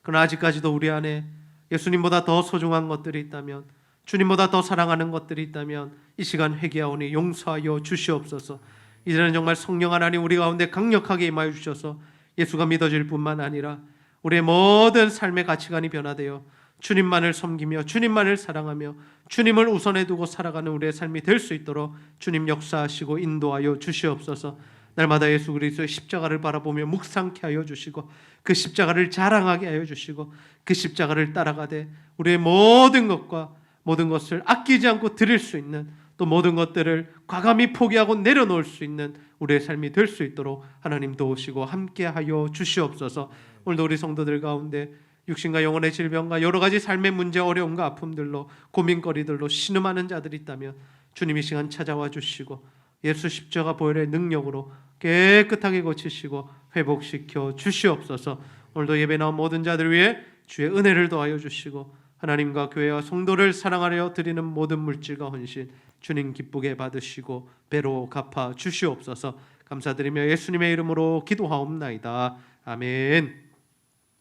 그러나 아직까지도 우리 안에 예수님보다 더 소중한 것들이 있다면, 주님보다 더 사랑하는 것들이 있다면 이 시간 회개하오니 용서하여 주시옵소서. 이제는 정말 성령 하나님 우리 가운데 강력하게 임하여 주셔서 예수가 믿어질 뿐만 아니라 우리의 모든 삶의 가치관이 변화되어 주님만을 섬기며 주님만을 사랑하며 주님을 우선에 두고 살아가는 우리의 삶이 될 수 있도록 주님 역사하시고 인도하여 주시옵소서. 날마다 예수 그리스도의 십자가를 바라보며 묵상케 하여 주시고 그 십자가를 자랑하게 하여 주시고 그 십자가를 따라가되 우리의 모든 것과 모든 것을 아끼지 않고 드릴 수 있는, 또 모든 것들을 과감히 포기하고 내려놓을 수 있는 우리의 삶이 될 수 있도록 하나님 도우시고 함께하여 주시옵소서. 오늘도 우리 성도들 가운데 육신과 영혼의 질병과 여러 가지 삶의 문제, 어려움과 아픔들로 고민거리들로 신음하는 자들이 있다면 주님 이 시간 찾아와 주시고 예수 십자가 보혈의 능력으로 깨끗하게 고치시고 회복시켜 주시옵소서. 오늘도 예배 나온 모든 자들 위해 주의 은혜를 더하여 주시고 하나님과 교회와 성도를 사랑하려 드리는 모든 물질과 헌신 주님 기쁘게 받으시고 배로 갚아 주시옵소서. 감사드리며 예수님의 이름으로 기도하옵나이다. 아멘.